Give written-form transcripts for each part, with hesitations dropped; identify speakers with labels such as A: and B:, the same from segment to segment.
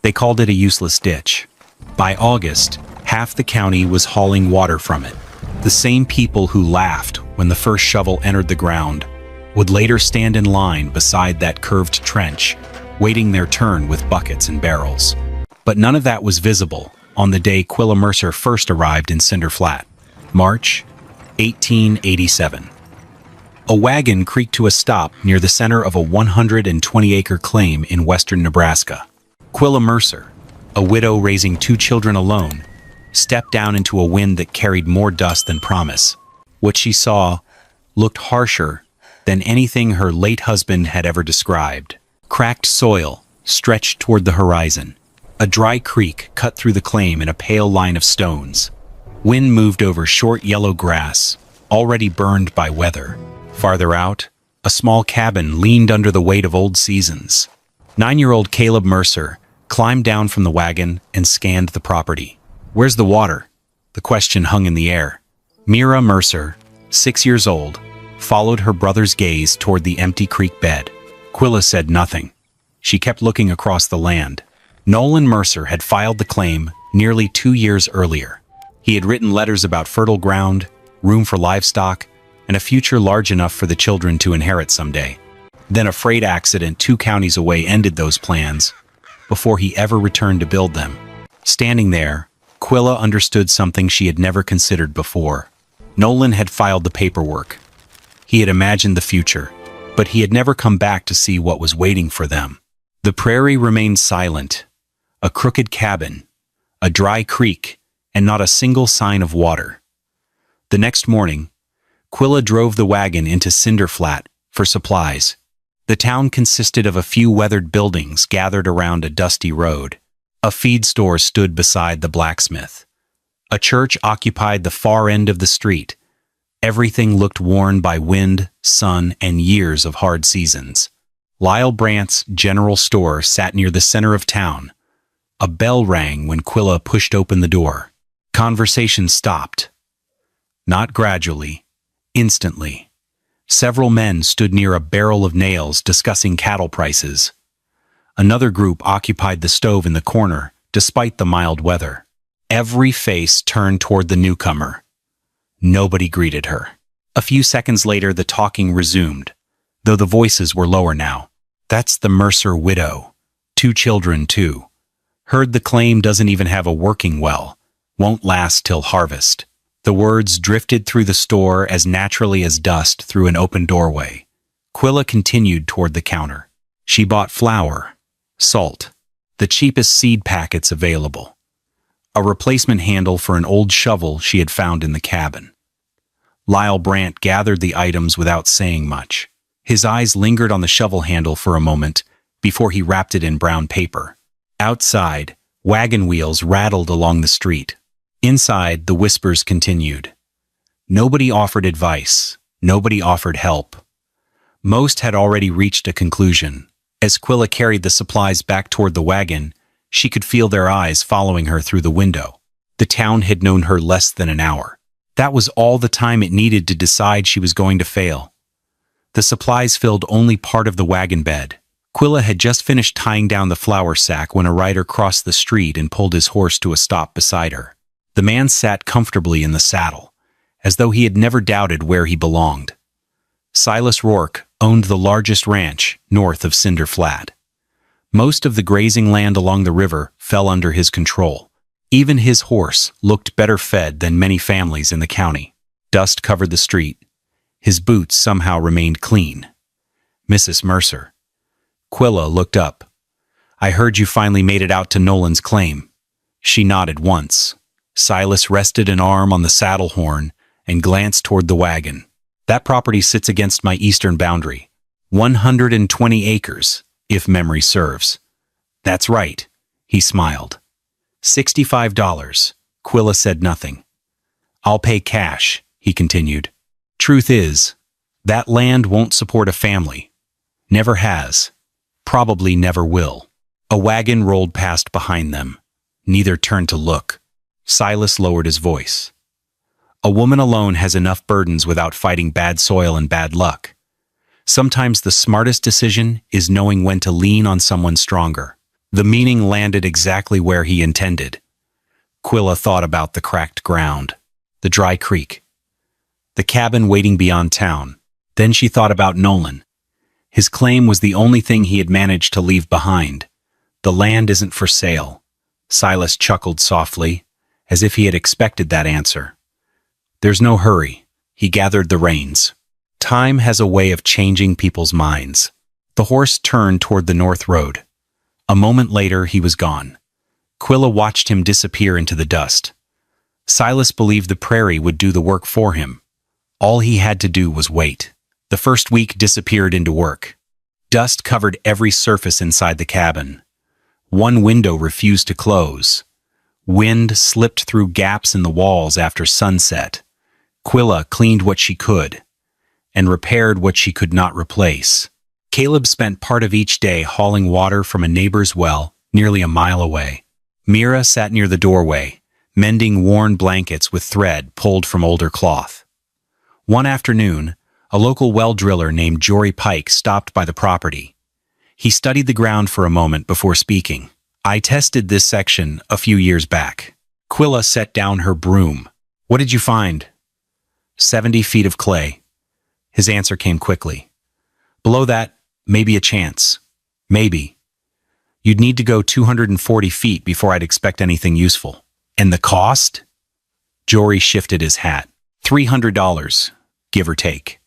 A: They called it a useless ditch. By August, half the county was hauling water from it. The same people who laughed when the first shovel entered the ground would later stand in line beside that curved trench, waiting their turn with buckets and barrels. But none of that was visible on the day Quilla Mercer first arrived in Cinder Flat, March 1887. A wagon creaked to a stop near the center of a 120-acre claim in western Nebraska. Quilla Mercer, a widow raising 2 children alone, stepped down into a wind that carried more dust than promise. What she saw looked harsher than anything her late husband had ever described. Cracked soil stretched toward the horizon. A dry creek cut through the claim in a pale line of stones. Wind moved over short yellow grass, already burned by weather. Farther out, a small cabin leaned under the weight of old seasons. 9-year-old Quilla Mercer climbed down from the wagon and scanned the property. "Where's the water?" The question hung in the air. Mira Mercer, 6 years old, followed her brother's gaze toward the empty creek bed. Quilla said nothing. She kept looking across the land. Nolan Mercer had filed the claim nearly 2 years earlier. He had written letters about fertile ground, room for livestock, and a future large enough for the children to inherit someday. Then a freight accident 2 counties away ended those plans before he ever returned to build them. Standing there, Quilla understood something she had never considered before. Nolan had filed the paperwork. He had imagined the future, but he had never come back to see what was waiting for them. The prairie remained silent. A crooked cabin, a dry creek, and not a single sign of water. The next morning, Quilla drove the wagon into Cinder Flat for supplies. The town consisted of a few weathered buildings gathered around a dusty road. A feed store stood beside the blacksmith. A church occupied the far end of the street. Everything looked worn by wind, sun, and years of hard seasons. Lyle Brandt's general store sat near the center of town. A bell rang when Quilla pushed open the door. Conversation stopped. Not gradually, instantly. Several men stood near a barrel of nails discussing cattle prices. Another group occupied the stove in the corner, despite the mild weather. Every face turned toward the newcomer. Nobody greeted her. A few seconds later, the talking resumed, though the voices were lower now. "That's the Mercer widow. 2 children, too. Heard the claim doesn't even have a working well. Won't last till harvest." The words drifted through the store as naturally as dust through an open doorway. Quilla continued toward the counter. She bought flour, salt, the cheapest seed packets available, a replacement handle for an old shovel she had found in the cabin. Lyle Brandt gathered the items without saying much. His eyes lingered on the shovel handle for a moment before he wrapped it in brown paper. Outside, wagon wheels rattled along the street. Inside, the whispers continued. Nobody offered advice. Nobody offered help. Most had already reached a conclusion. As Quilla carried the supplies back toward the wagon, she could feel their eyes following her through the window. The town had known her less than an hour. That was all the time it needed to decide she was going to fail. The supplies filled only part of the wagon bed. Quilla had just finished tying down the flour sack when a rider crossed the street and pulled his horse to a stop beside her. The man sat comfortably in the saddle, as though he had never doubted where he belonged. Silas Rourke owned the largest ranch north of Cinder Flat. Most of the grazing land along the river fell under his control. Even his horse looked better fed than many families in the county. Dust covered the street. His boots somehow remained clean. "Mrs. Mercer." Quilla looked up. "I heard you finally made it out to Nolan's claim." She nodded once. Silas rested an arm on the saddle horn and glanced toward the wagon. "That property sits against my eastern boundary. 120 acres, if memory serves." "That's right," he smiled. $65. Quilla said nothing. "I'll pay cash," he continued. "Truth is, that land won't support a family. Never has. Probably never will." A wagon rolled past behind them. Neither turned to look. Silas lowered his voice. "A woman alone has enough burdens without fighting bad soil and bad luck. Sometimes the smartest decision is knowing when to lean on someone stronger." The meaning landed exactly where he intended. Quilla thought about the cracked ground, the dry creek, the cabin waiting beyond town. Then she thought about Nolan. His claim was the only thing he had managed to leave behind. The land isn't for sale. Silas chuckled softly, as if he had expected that answer. There's no hurry. He gathered the reins. Time has a way of changing people's minds. The horse turned toward the north road. A moment later, he was gone. Quilla watched him disappear into the dust. Silas believed the prairie would do the work for him. All he had to do was wait. The first week disappeared into work. Dust covered every surface inside the cabin. One window refused to close. Wind slipped through gaps in the walls after sunset. Quilla cleaned what she could and repaired what she could not replace. Caleb spent part of each day hauling water from a neighbor's well nearly a mile away. Mira sat near the doorway, mending worn blankets with thread pulled from older cloth. One afternoon, a local well driller named Jory Pike stopped by the property. He studied the ground for a moment before speaking. I tested this section a few years back. Quilla set down her broom. What did you find? 70 feet of clay. His answer came quickly. Below that, maybe a chance. Maybe. You'd need to go 240 feet before I'd expect anything useful. And the cost? Jory shifted his hat. $300, give or take.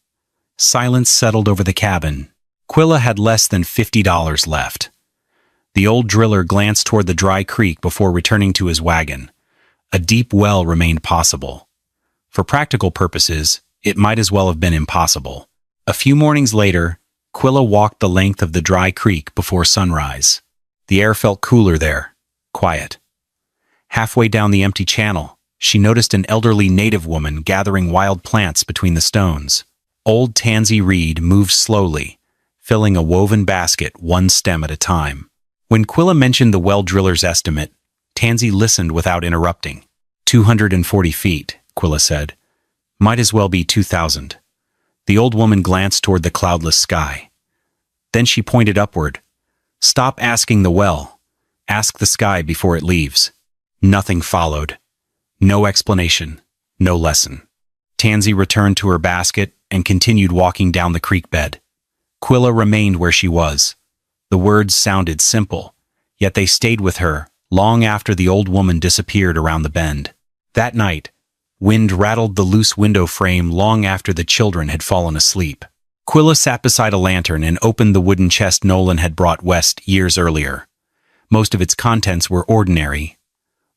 A: Silence settled over the cabin. Quilla had less than $50 left. The old driller glanced toward the dry creek before returning to his wagon. A deep well remained possible. For practical purposes, it might as well have been impossible. A few mornings later, Quilla walked the length of the dry creek before sunrise. The air felt cooler there, quiet. Halfway down the empty channel, she noticed an elderly native woman gathering wild plants between the stones. Old Tansy Reed moved slowly, filling a woven basket one stem at a time. When Quilla mentioned the well driller's estimate, Tansy listened without interrupting. 240 feet, Quilla said. Might as well be 2,000. The old woman glanced toward the cloudless sky. Then she pointed upward. Stop asking the well. Ask the sky before it leaves. Nothing followed. No explanation. No lesson. Tansy returned to her basket and continued walking down the creek bed. Quilla remained where she was. The words sounded simple, yet they stayed with her long after the old woman disappeared around the bend. That night, wind rattled the loose window frame long after the children had fallen asleep. Quilla sat beside a lantern and opened the wooden chest Nolan had brought west years earlier. Most of its contents were ordinary.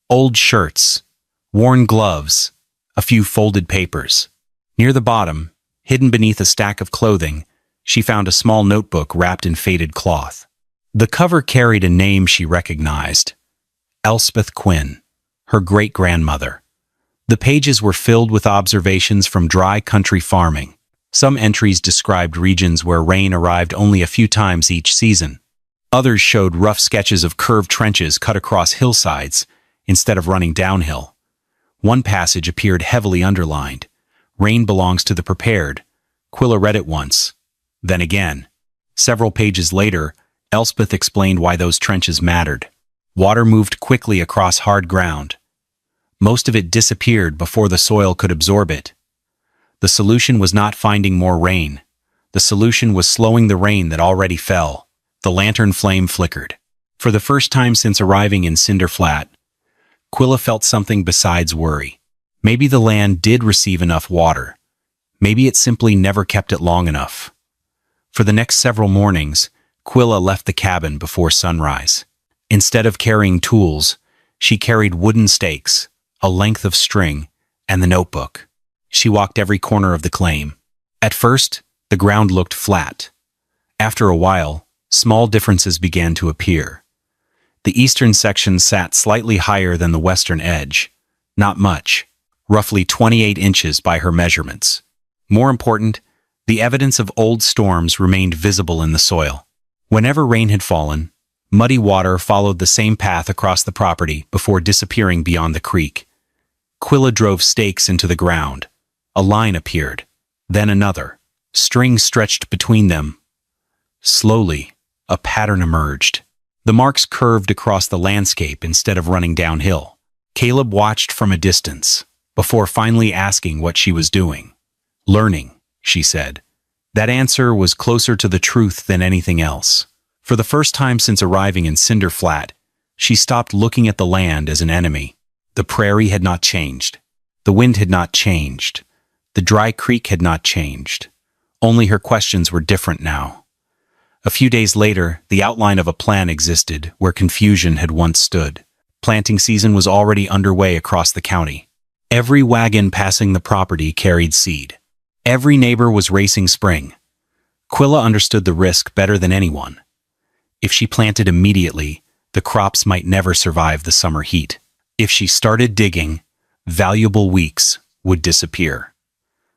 A: Old shirts, worn gloves, a few folded papers. Near the bottom, hidden beneath a stack of clothing, she found a small notebook wrapped in faded cloth. The cover carried a name she recognized. Elspeth Quinn, her great-grandmother. The pages were filled with observations from dry country farming. Some entries described regions where rain arrived only a few times each season. Others showed rough sketches of curved trenches cut across hillsides instead of running downhill. One passage appeared heavily underlined. Rain belongs to the prepared. Quilla read it once, then again. Several pages later, Elspeth explained why those trenches mattered. Water moved quickly across hard ground. Most of it disappeared before the soil could absorb it. The solution was not finding more rain. The solution was slowing the rain that already fell. The lantern flame flickered. For the first time since arriving in Cinder Flat, Quilla felt something besides worry. Maybe the land did receive enough water. Maybe it simply never kept it long enough. For the next several mornings, Quilla left the cabin before sunrise. Instead of carrying tools, she carried wooden stakes, a length of string, and the notebook. She walked every corner of the claim. At first, the ground looked flat. After a while, small differences began to appear. The eastern section sat slightly higher than the western edge. Not much, roughly 28 inches by her measurements. More important, the evidence of old storms remained visible in the soil. Whenever rain had fallen, muddy water followed the same path across the property before disappearing beyond the creek. Quilla drove stakes into the ground. A line appeared, then another. Strings stretched between them. Slowly, a pattern emerged. The marks curved across the landscape instead of running downhill. Caleb watched from a distance, before finally asking what she was doing. "Learning," she said. That answer was closer to the truth than anything else. For the first time since arriving in Cinder Flat, she stopped looking at the land as an enemy. The prairie had not changed. The wind had not changed. The dry creek had not changed. Only her questions were different now. A few days later, the outline of a plan existed where confusion had once stood. Planting season was already underway across the county. Every wagon passing the property carried seed. Every neighbor was racing spring. Quilla understood the risk better than anyone. If she planted immediately, the crops might never survive the summer heat. If she started digging, valuable weeks would disappear.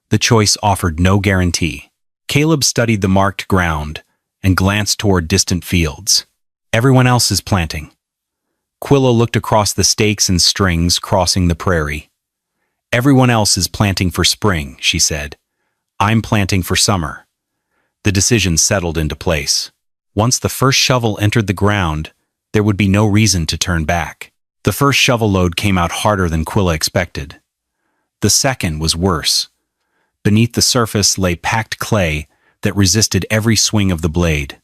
A: The choice offered no guarantee. Caleb studied the marked ground and glanced toward distant fields. Everyone else is planting. Quilla looked across the stakes and strings crossing the prairie. Everyone else is planting for spring, she said. I'm planting for summer. The decision settled into place. Once the first shovel entered the ground, there would be no reason to turn back. The first shovel load came out harder than Quilla expected. The second was worse. Beneath the surface lay packed clay that resisted every swing of the blade.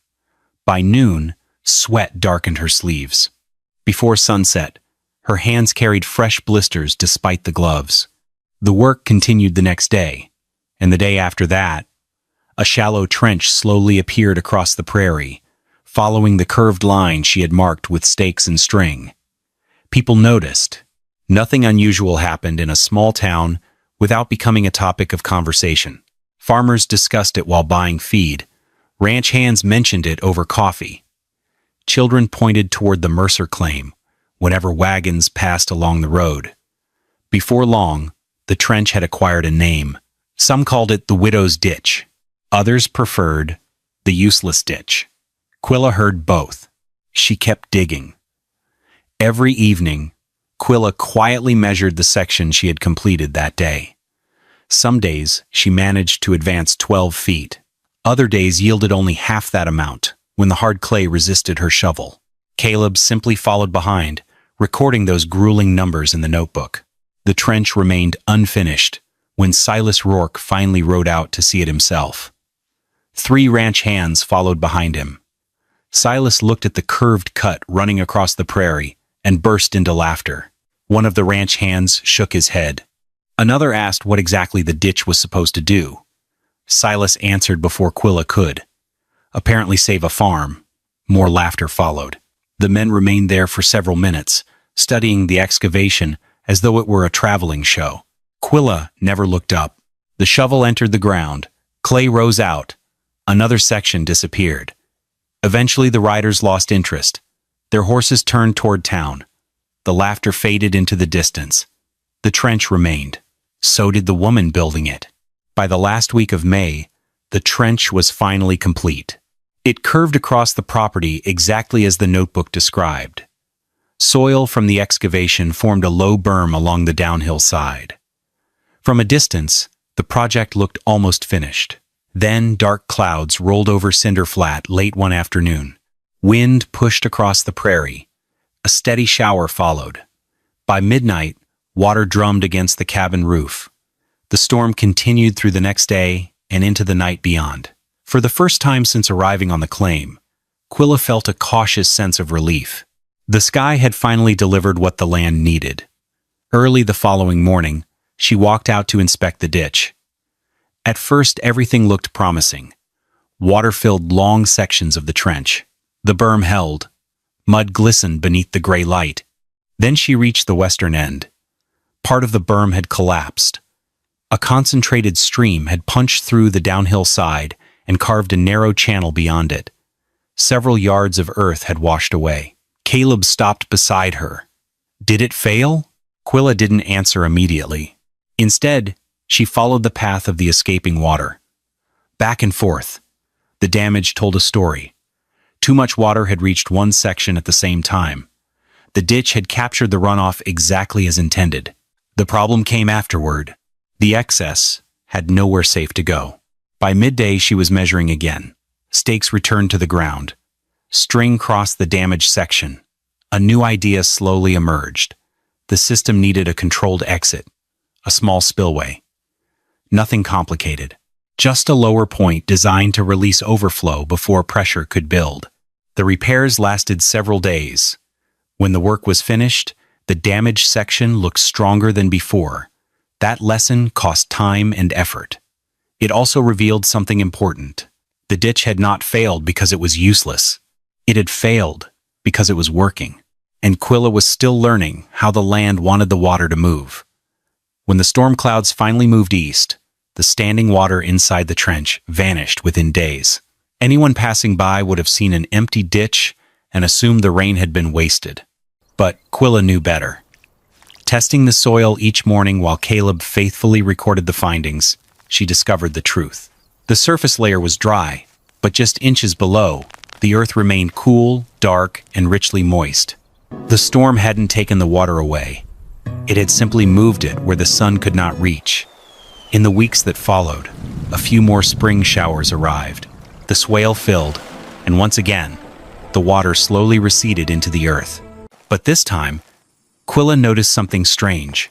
A: By noon, sweat darkened her sleeves. Before sunset, her hands carried fresh blisters despite the gloves. The work continued the next day, and the day after that. A shallow trench slowly appeared across the prairie, following the curved line she had marked with stakes and string. People noticed. Nothing unusual happened in a small town without becoming a topic of conversation. Farmers discussed it while buying feed. Ranch hands mentioned it over coffee. Children pointed toward the Mercer claim whenever wagons passed along the road. Before long, the trench had acquired a name. Some called it the Widow's Ditch. Others preferred the Useless Ditch. Quilla heard both. She kept digging. Every evening, Quilla quietly measured the section she had completed that day. Some days, she managed to advance 12 feet. Other days yielded only half that amount, when the hard clay resisted her shovel. Caleb simply followed behind, recording those grueling numbers in the notebook. The trench remained unfinished when Silas Rourke finally rode out to see it himself. 3 ranch hands followed behind him. Silas looked at the curved cut running across the prairie and burst into laughter. One of the ranch hands shook his head. Another asked what exactly the ditch was supposed to do. Silas answered before Quilla could. Apparently save a farm. More laughter followed. The men remained there for several minutes, studying the excavation as though it were a traveling show. Quilla never looked up. The shovel entered the ground. Clay rose out. Another section disappeared. Eventually the riders lost interest. Their horses turned toward town. The laughter faded into the distance. The trench remained. So did the woman building it. By the last week of May, the trench was finally complete. It curved across the property exactly as the notebook described. Soil from the excavation formed a low berm along the downhill side. From a distance, the project looked almost finished. Then dark clouds rolled over Cinder Flat late one afternoon. Wind pushed across the prairie. A steady shower followed. By midnight, water drummed against the cabin roof. The storm continued through the next day and into the night beyond. For the first time since arriving on the claim, Quilla felt a cautious sense of relief. The sky had finally delivered what the land needed. Early the following morning, she walked out to inspect the ditch. At first, everything looked promising. Water filled long sections of the trench. The berm held. Mud glistened beneath the gray light. Then she reached the western end. Part of the berm had collapsed. A concentrated stream had punched through the downhill side and carved a narrow channel beyond it. Several yards of earth had washed away. Caleb stopped beside her. Did it fail? Quilla didn't answer immediately. Instead, she followed the path of the escaping water. Back and forth. The damage told a story. Too much water had reached one section at the same time. The ditch had captured the runoff exactly as intended. The problem came afterward. The excess had nowhere safe to go. By midday, she was measuring again. Stakes returned to the ground. String crossed the damaged section. A new idea slowly emerged. The system needed a controlled exit, a small spillway. Nothing complicated, just a lower point designed to release overflow before pressure could build. The repairs lasted several days. When the work was finished, the damaged section looked stronger than before. That lesson cost time and effort. It also revealed something important. The ditch had not failed because it was useless. It had failed because it was working. And Quilla was still learning how the land wanted the water to move. When the storm clouds finally moved east, the standing water inside the trench vanished within days. Anyone passing by would have seen an empty ditch and assumed the rain had been wasted. But Quilla knew better. Testing the soil each morning while Caleb faithfully recorded the findings, she discovered the truth. The surface layer was dry, but just inches below, the earth remained cool, dark, and richly moist. The storm hadn't taken the water away. It had simply moved it where the sun could not reach. In the weeks that followed, a few more spring showers arrived. The swale filled, and once again, the water slowly receded into the earth. But this time, Quilla noticed something strange.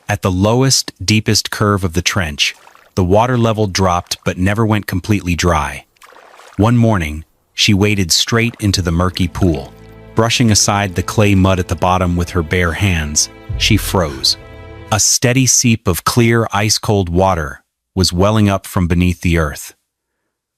A: At the lowest, deepest curve of the trench, the water level dropped but never went completely dry. One morning, she waded straight into the murky pool. Brushing aside the clay mud at the bottom with her bare hands, she froze. A steady seep of clear, ice-cold water was welling up from beneath the earth.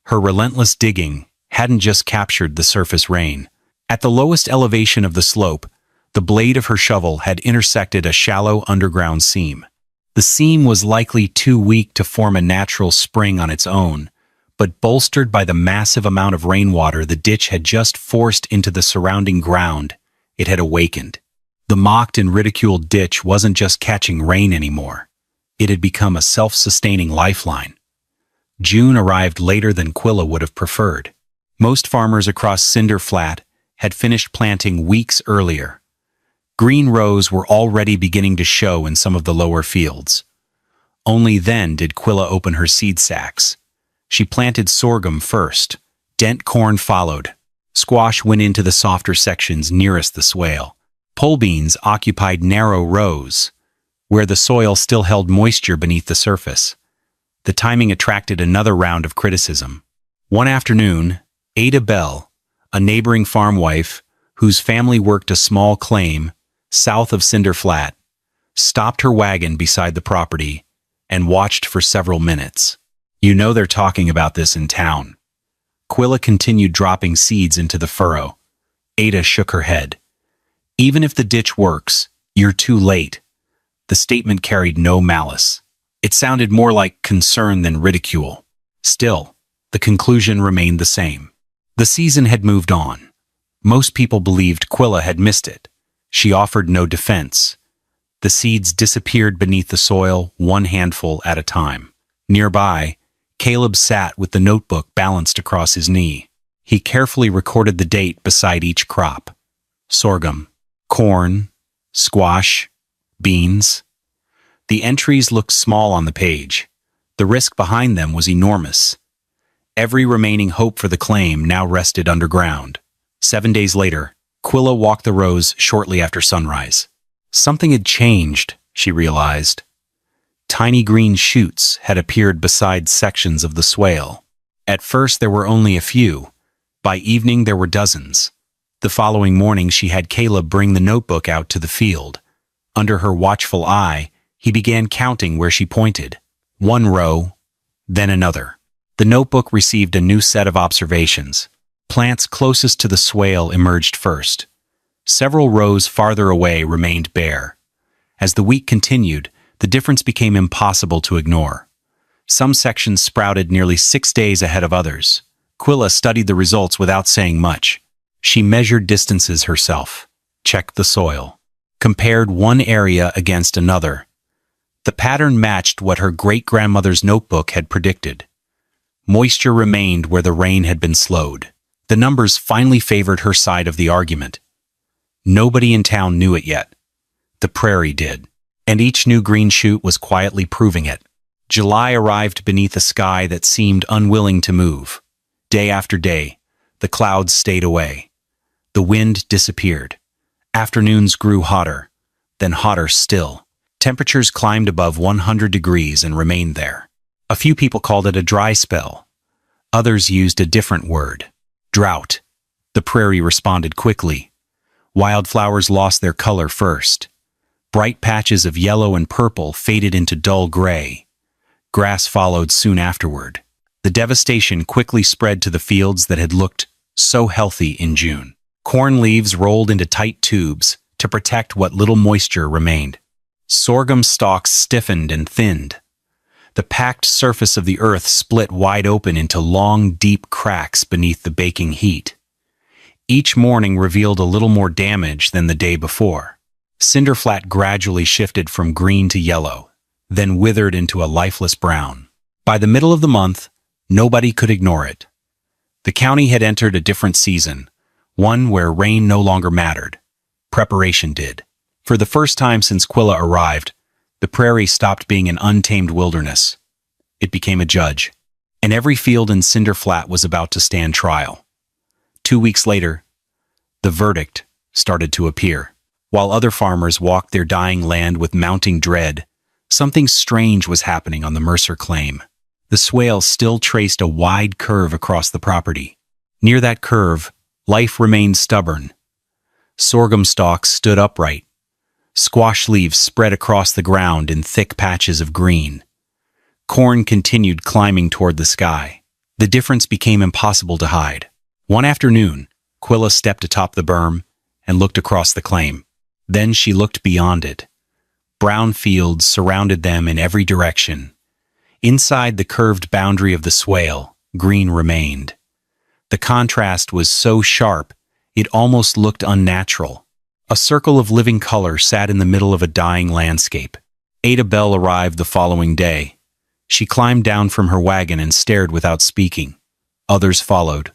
A: Her relentless digging hadn't just captured the surface rain. At the lowest elevation of the slope, the blade of her shovel had intersected a shallow underground seam. The seam was likely too weak to form a natural spring on its own, but bolstered by the massive amount of rainwater the ditch had just forced into the surrounding ground, it had awakened. The mocked and ridiculed ditch wasn't just catching rain anymore. It had become a self-sustaining lifeline. June arrived later than Quilla would have preferred. Most farmers across Cinder Flat had finished planting weeks earlier. Green rows were already beginning to show in some of the lower fields. Only then did Quilla open her seed sacks. She planted sorghum first. Dent corn followed. Squash went into the softer sections nearest the swale. Pole beans occupied narrow rows, where the soil still held moisture beneath the surface. The timing attracted another round of criticism. One afternoon, Ada Bell, a neighboring farm wife whose family worked a small claim south of Cinder Flat, stopped her wagon beside the property and watched for several minutes. "You know they're talking about this in town." Quilla continued dropping seeds into the furrow. Ada shook her head. "Even if the ditch works, you're too late." The statement carried no malice. It sounded more like concern than ridicule. Still, the conclusion remained the same. The season had moved on. Most people believed Quilla had missed it. She offered no defense. The seeds disappeared beneath the soil, one handful at a time. Nearby, Caleb sat with the notebook balanced across his knee. He carefully recorded the date beside each crop. Sorghum, corn, squash, beans. The entries looked small on the page. The risk behind them was enormous. Every remaining hope for the claim now rested underground. 7 days later, Quilla walked the rows shortly after sunrise. Something had changed, she realized. Tiny green shoots had appeared beside sections of the swale. At first there were only a few. By evening there were dozens. The following morning she had Caleb bring the notebook out to the field. Under her watchful eye, he began counting where she pointed. One row, then another. The notebook received a new set of observations. Plants closest to the swale emerged first. Several rows farther away remained bare. As the week continued, the difference became impossible to ignore. Some sections sprouted nearly 6 days ahead of others. Quilla studied the results without saying much. She measured distances herself, checked the soil, compared one area against another. The pattern matched what her great-grandmother's notebook had predicted. Moisture remained where the rain had been slowed. The numbers finally favored her side of the argument. Nobody in town knew it yet. The prairie did, and each new green shoot was quietly proving it. July arrived beneath a sky that seemed unwilling to move. Day after day, The clouds stayed away. The wind disappeared. Afternoons grew hotter, then hotter still. Temperatures climbed above 100 degrees and remained there. A few people called it a dry spell. Others used a different word. Drought. The prairie responded quickly. Wildflowers lost their color first. Bright patches of yellow and purple faded into dull gray. Grass followed soon afterward. The devastation quickly spread to the fields that had looked so healthy in June. Corn leaves rolled into tight tubes to protect what little moisture remained. Sorghum stalks stiffened and thinned. The packed surface of the earth split wide open into long, deep cracks beneath the baking heat. Each morning revealed a little more damage than the day before. Cinder Flat gradually shifted from green to yellow, then withered into a lifeless brown. By the middle of the month, nobody could ignore it. The county had entered a different season, one where rain no longer mattered. Preparation did. For the first time since Quilla arrived, the prairie stopped being an untamed wilderness. It became a judge, and every field in Cinder Flat was about to stand trial. 2 weeks later, the verdict started to appear. While other farmers walked their dying land with mounting dread, something strange was happening on the Mercer claim. The swales still traced a wide curve across the property. Near that curve, life remained stubborn. Sorghum stalks stood upright. Squash leaves spread across the ground in thick patches of green. Corn continued climbing toward the sky. The difference became impossible to hide. One afternoon, Quilla stepped atop the berm and looked across the claim. Then she looked beyond it. Brown fields surrounded them in every direction. Inside the curved boundary of the swale, green remained. The contrast was so sharp, it almost looked unnatural. A circle of living color sat in the middle of a dying landscape. Ada Bell arrived the following day. She climbed down from her wagon and stared without speaking. Others followed.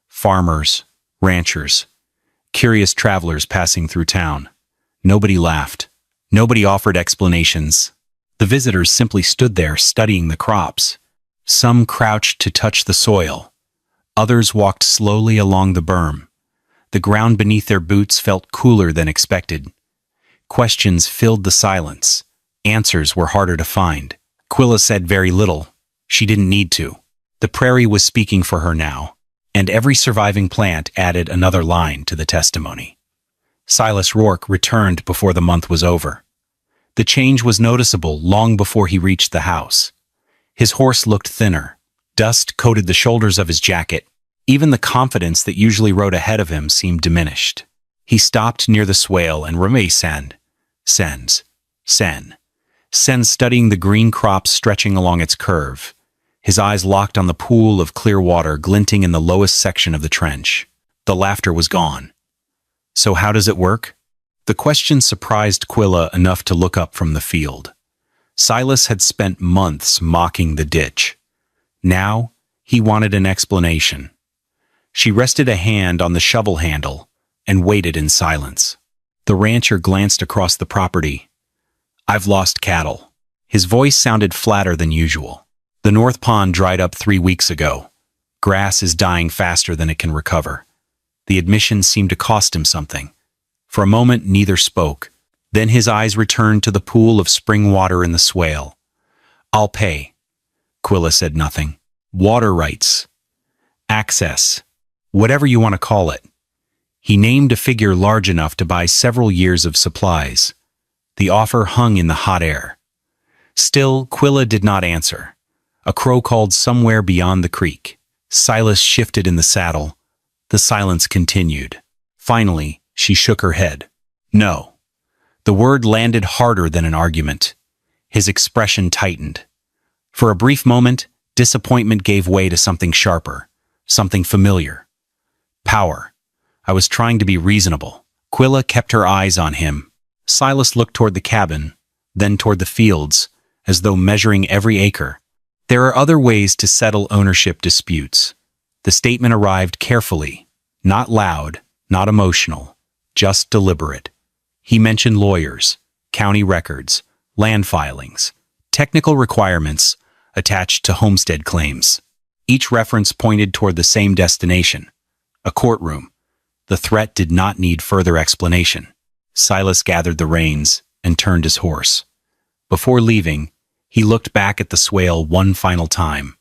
A: Farmers, ranchers, curious travelers passing through town. Nobody laughed. Nobody offered explanations. The visitors simply stood there studying the crops. Some crouched to touch the soil. Others walked slowly along the berm. The ground beneath their boots felt cooler than expected. Questions filled the silence. Answers were harder to find. Quilla said very little. She didn't need to. The prairie was speaking for her now, and every surviving plant added another line to the testimony. Silas Rourke returned before the month was over. The change was noticeable long before he reached the house. His horse looked thinner. Dust coated the shoulders of his jacket. Even the confidence that usually rode ahead of him seemed diminished. He stopped near the swale and remained Sen, studying the green crops stretching along its curve. His eyes locked on the pool of clear water glinting in the lowest section of the trench. The laughter was gone. So how does it work? The question surprised Quilla enough to look up from the field. Silas had spent months mocking the ditch. Now, he wanted an explanation. She rested a hand on the shovel handle and waited in silence. The rancher glanced across the property. "I've lost cattle." His voice sounded flatter than usual. "The North Pond dried up 3 weeks ago. Grass is dying faster than it can recover." The admission seemed to cost him something. For a moment, neither spoke. Then his eyes returned to the pool of spring water in the swale. "I'll pay." Quilla said nothing. "Water rights. Access. Whatever you want to call it." He named a figure large enough to buy several years of supplies. The offer hung in the hot air. Still, Quilla did not answer. A crow called somewhere beyond the creek. Silas shifted in the saddle. The silence continued. Finally, she shook her head. "No." The word landed harder than an argument. His expression tightened. For a brief moment, disappointment gave way to something sharper, something familiar. Power. I was trying to be reasonable. Quilla kept her eyes on him. Silas looked toward the cabin, then toward the fields, as though measuring every acre. There are other ways to settle ownership disputes. The statement arrived carefully, not loud, not emotional, just deliberate. He mentioned lawyers, county records, land filings, technical requirements attached to homestead claims. Each reference pointed toward the same destination: A courtroom. The threat did not need further explanation. Silas gathered the reins and turned his horse. Before leaving, he looked back at the swale one final time.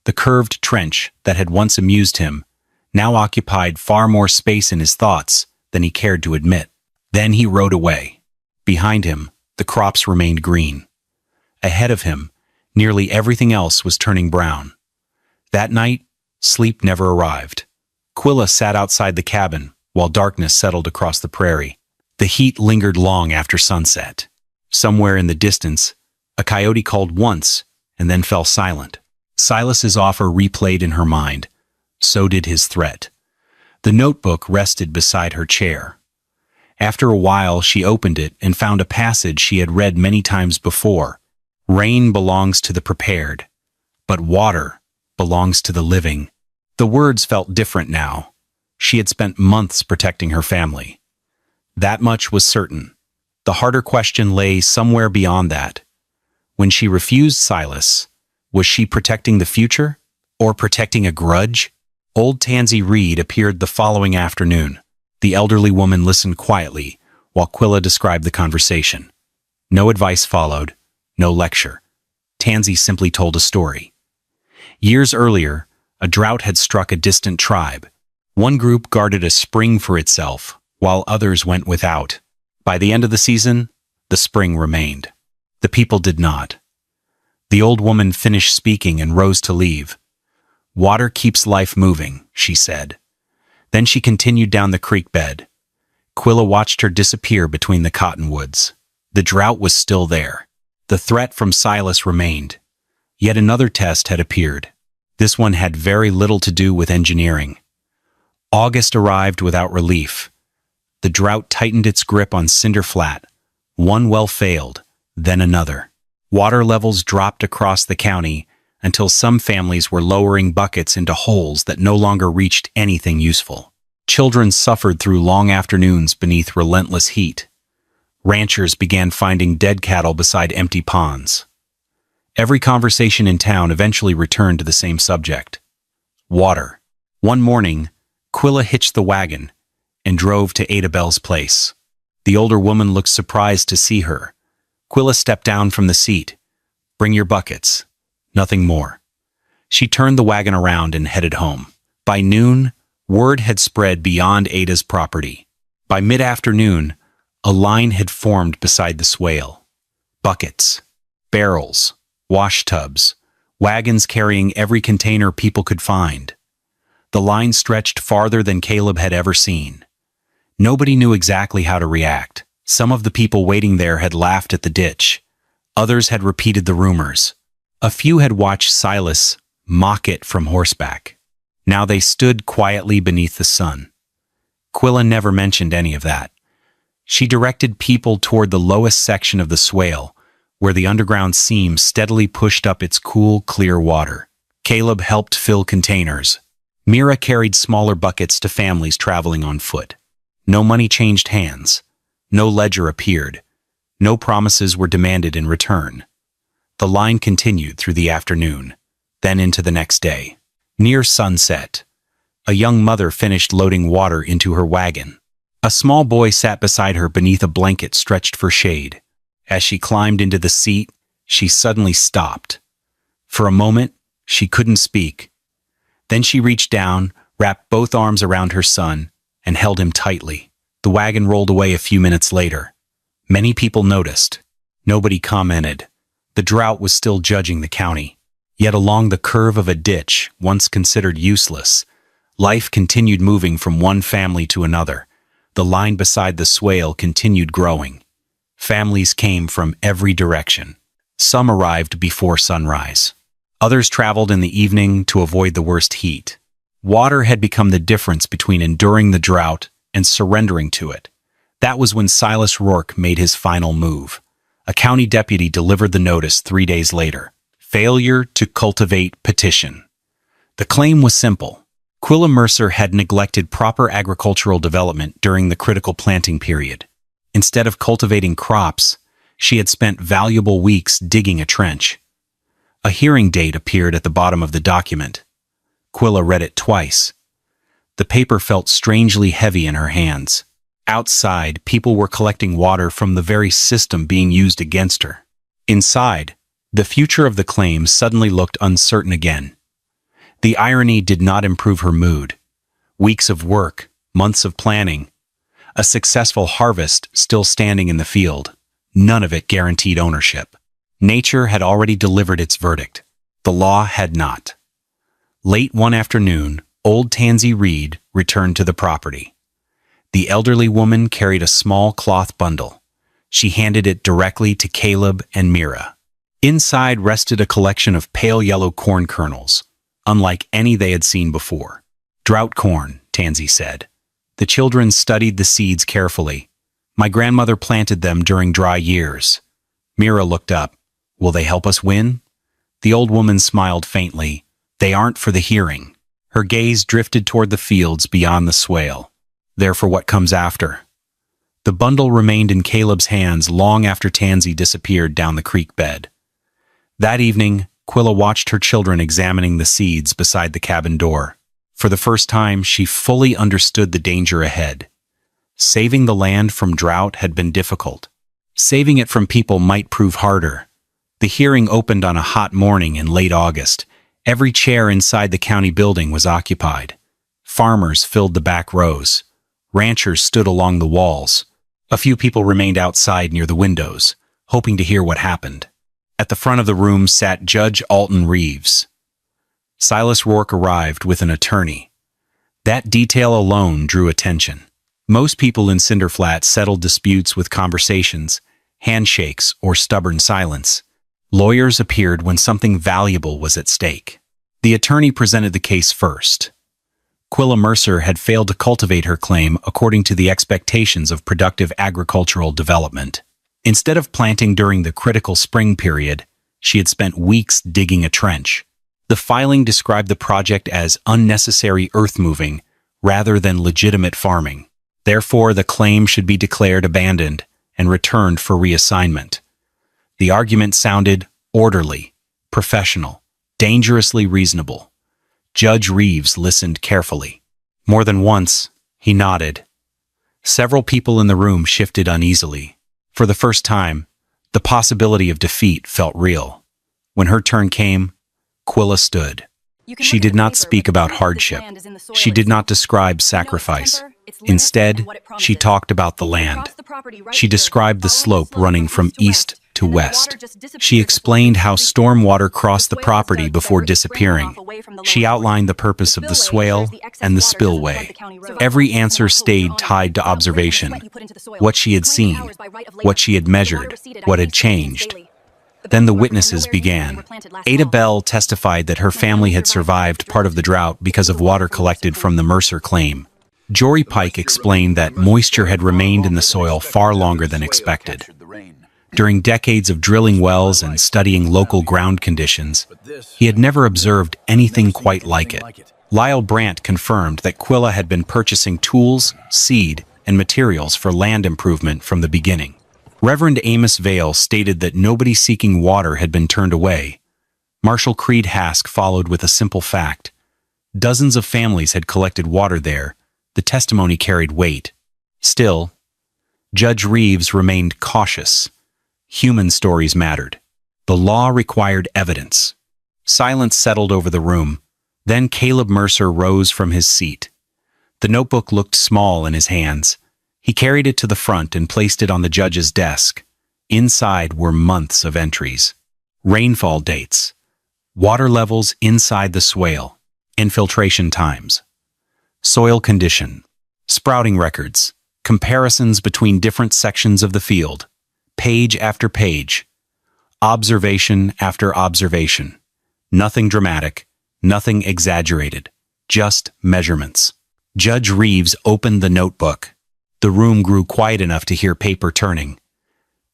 A: The curved trench that had once amused him now occupied far more space in his thoughts than he cared to admit. Then he rode away. Behind him, the crops remained green. Ahead of him, nearly everything else was turning brown. That night, sleep never arrived. Quilla sat outside the cabin while darkness settled across the prairie. The heat lingered long after sunset. Somewhere in the distance, a coyote called once and then fell silent. Silas's offer replayed in her mind. So did his threat. The notebook rested beside her chair. After a while, she opened it and found a passage she had read many times before. Rain belongs to the prepared, but water belongs to the living. The words felt different now. She had spent months protecting her family. That much was certain. The harder question lay somewhere beyond that. When she refused Silas, was she protecting the future or protecting a grudge? Old Tansy Reed appeared the following afternoon. The elderly woman listened quietly while Quilla described the conversation. No advice followed, no lecture. Tansy simply told a story. Years earlier, a drought had struck a distant tribe. One group guarded a spring for itself, while others went without. By the end of the season, the spring remained. The people did not. The old woman finished speaking and rose to leave. "Water keeps life moving," she said. Then she continued down the creek bed. Quilla watched her disappear between the cottonwoods. The drought was still there. The threat from Silas remained. Yet another test had appeared. This one had very little to do with engineering. August arrived without relief. The drought tightened its grip on Cinder Flat. One well failed, then another. Water levels dropped across the county until some families were lowering buckets into holes that no longer reached anything useful. Children suffered through long afternoons beneath relentless heat. Ranchers began finding dead cattle beside empty ponds. Every conversation in town eventually returned to the same subject: water. One morning, Quilla hitched the wagon and drove to Ada Bell's place. The older woman looked surprised to see her. Quilla stepped down from the seat. "Bring your buckets." Nothing more. She turned the wagon around and headed home. By noon, word had spread beyond Ada's property. By mid-afternoon, a line had formed beside the swale. Buckets, barrels, wash tubs, wagons carrying every container people could find. The line stretched farther than Caleb had ever seen. Nobody knew exactly how to react. Some of the people waiting there had laughed at the ditch. Others had repeated the rumors. A few had watched Silas mock it from horseback. Now they stood quietly beneath the sun. Quilla never mentioned any of that. She directed people toward the lowest section of the swale, where the underground seam steadily pushed up its cool, clear water. Caleb helped fill containers. Mira carried smaller buckets to families traveling on foot. No money changed hands. No ledger appeared. No promises were demanded in return. The line continued through the afternoon, then into the next day. Near sunset, a young mother finished loading water into her wagon. A small boy sat beside her beneath a blanket stretched for shade. As she climbed into the seat, she suddenly stopped. For a moment, she couldn't speak. Then she reached down, wrapped both arms around her son, and held him tightly. The wagon rolled away a few minutes later. Many people noticed. Nobody commented. The drought was still judging the county. Yet along the curve of a ditch, once considered useless, life continued moving from one family to another. The line beside the swale continued growing. Families came from every direction. Some arrived before sunrise. Others traveled in the evening to avoid the worst heat. Water had become the difference between enduring the drought and surrendering to it. That was when Silas Rourke made his final move. A county deputy delivered the notice 3 days later. Failure to cultivate petition. The claim was simple. Quilla Mercer had neglected proper agricultural development during the critical planting period. Instead of cultivating crops, she had spent valuable weeks digging a trench. A hearing date appeared at the bottom of the document. Quilla read it twice. The paper felt strangely heavy in her hands. Outside, people were collecting water from the very system being used against her. Inside, the future of the claim suddenly looked uncertain again. The irony did not improve her mood. Weeks of work, months of planning, a successful harvest still standing in the field. None of it guaranteed ownership. Nature had already delivered its verdict. The law had not. Late one afternoon, old Tansy Reed returned to the property. The elderly woman carried a small cloth bundle. She handed it directly to Caleb and Mira. Inside rested a collection of pale yellow corn kernels, unlike any they had seen before. "Drought corn," Tansy said. The children studied the seeds carefully. "My grandmother planted them during dry years." Mira looked up. "Will they help us win?" The old woman smiled faintly. "They aren't for the hearing." Her gaze drifted toward the fields beyond the swale. "They're for what comes after." The bundle remained in Caleb's hands long after Tansy disappeared down the creek bed. That evening, Quilla watched her children examining the seeds beside the cabin door. For the first time, she fully understood the danger ahead. Saving the land from drought had been difficult. Saving it from people might prove harder. The hearing opened on a hot morning in late August. Every chair inside the county building was occupied. Farmers filled the back rows. Ranchers stood along the walls. A few people remained outside near the windows, hoping to hear what happened. At the front of the room sat Judge Alton Reeves. Silas Rourke arrived with an attorney. That detail alone drew attention. Most people in Cinder Flat settled disputes with conversations, handshakes, or stubborn silence. Lawyers appeared when something valuable was at stake. The attorney presented the case first. Quilla Mercer had failed to cultivate her claim according to the expectations of productive agricultural development. Instead of planting during the critical spring period, she had spent weeks digging a trench. The filing described the project as unnecessary earth-moving rather than legitimate farming. Therefore, the claim should be declared abandoned and returned for reassignment. The argument sounded orderly, professional, dangerously reasonable. Judge Reeves listened carefully. More than once, he nodded. Several people in the room shifted uneasily. For the first time, the possibility of defeat felt real. When her turn came, Quilla stood. She did not speak about hardship. She did not describe sacrifice. Instead, she talked about the land. She described the slope running from east to west. She explained how storm water crossed the property before disappearing. She outlined the purpose of the swale and the spillway. Every answer stayed tied to observation. What she had seen, what she had measured, what had changed. Then the witnesses began. Ada Bell testified that her family had survived part of the drought because of water collected from the Mercer claim. Jory Pike explained that moisture had remained in the soil far longer than expected. During decades of drilling wells and studying local ground conditions, he had never observed anything quite like it. Lyle Brandt confirmed that Quilla had been purchasing tools, seed, and materials for land improvement from the beginning. Reverend Amos Vale stated that nobody seeking water had been turned away. Marshal Creed Hask followed with a simple fact. Dozens of families had collected water there. The testimony carried weight. Still, Judge Reeves remained cautious. Human stories mattered. The law required evidence. Silence settled over the room. Then Caleb Mercer rose from his seat. The notebook looked small in his hands. He carried it to the front and placed it on the judge's desk. Inside were months of entries. Rainfall dates. Water levels inside the swale. Infiltration times. Soil condition. Sprouting records. Comparisons between different sections of the field. Page after page. Observation after observation. Nothing dramatic. Nothing exaggerated. Just measurements. Judge Reeves opened the notebook. The room grew quiet enough to hear paper turning.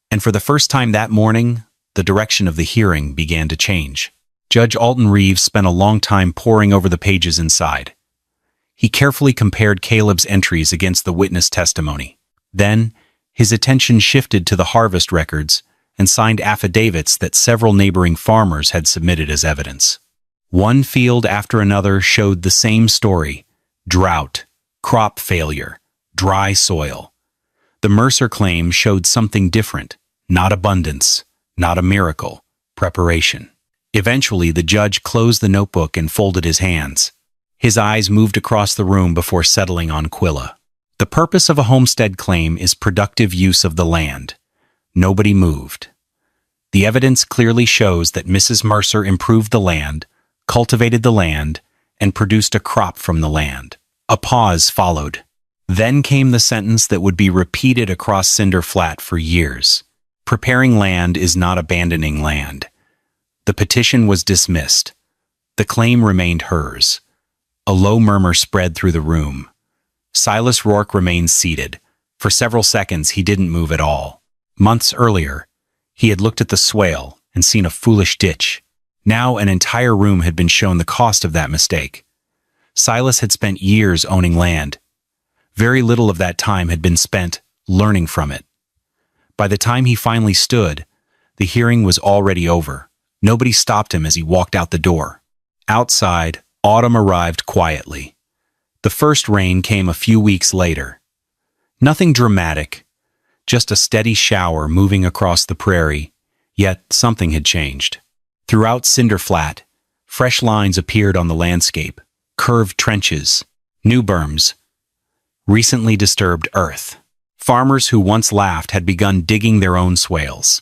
A: And for the first time that morning, the direction of the hearing began to change. Judge Alton Reeves spent a long time poring over the pages inside. He carefully compared Caleb's entries against the witness testimony. Then, his attention shifted to the harvest records and signed affidavits that several neighboring farmers had submitted as evidence. One field after another showed the same story. Drought, crop failure, dry soil. The Mercer claim showed something different, not abundance, not a miracle, preparation. Eventually, the judge closed the notebook and folded his hands. His eyes moved across the room before settling on Quilla. The purpose of a homestead claim is productive use of the land. Nobody moved. The evidence clearly shows that Mrs. Mercer improved the land, cultivated the land, and produced a crop from the land. A pause followed. Then came the sentence that would be repeated across Cinder Flat for years. Preparing land is not abandoning land. The petition was dismissed. The claim remained hers. A low murmur spread through the room. Silas Rourke remained seated. For several seconds, he didn't move at all. Months earlier, he had looked at the swale and seen a foolish ditch. Now an entire room had been shown the cost of that mistake. Silas had spent years owning land. Very little of that time had been spent learning from it. By the time he finally stood, the hearing was already over. Nobody stopped him as he walked out the door. Outside, autumn arrived quietly. The first rain came a few weeks later. Nothing dramatic, just a steady shower moving across the prairie, yet something had changed. Throughout Cinder Flat, fresh lines appeared on the landscape, curved trenches, new berms, recently disturbed earth. Farmers who once laughed had begun digging their own swales.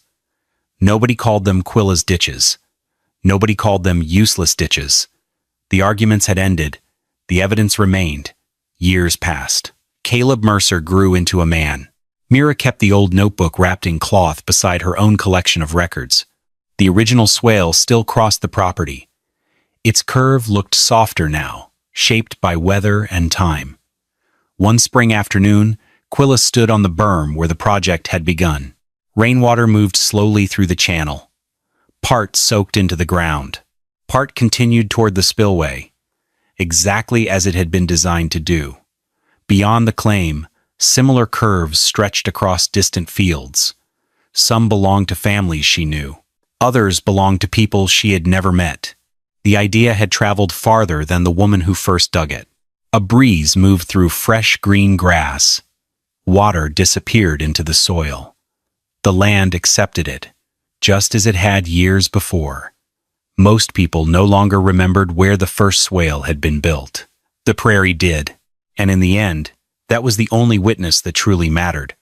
A: Nobody called them Quilla's ditches. Nobody called them useless ditches. The arguments had ended. The evidence remained. Years passed. Caleb Mercer grew into a man. Mira kept the old notebook wrapped in cloth beside her own collection of records. The original swale still crossed the property. Its curve looked softer now, shaped by weather and time. One spring afternoon, Quilla stood on the berm where the project had begun. Rainwater moved slowly through the channel. Part soaked into the ground. Part continued toward the spillway, exactly as it had been designed to do. Beyond the claim, similar curves stretched across distant fields. Some belonged to families she knew. Others belonged to people she had never met. The idea had traveled farther than the woman who first dug it. A breeze moved through fresh green grass. Water disappeared into the soil. The land accepted it, just as it had years before. Most people no longer remembered where the first swale had been built. The prairie did, and in the end, that was the only witness that truly mattered.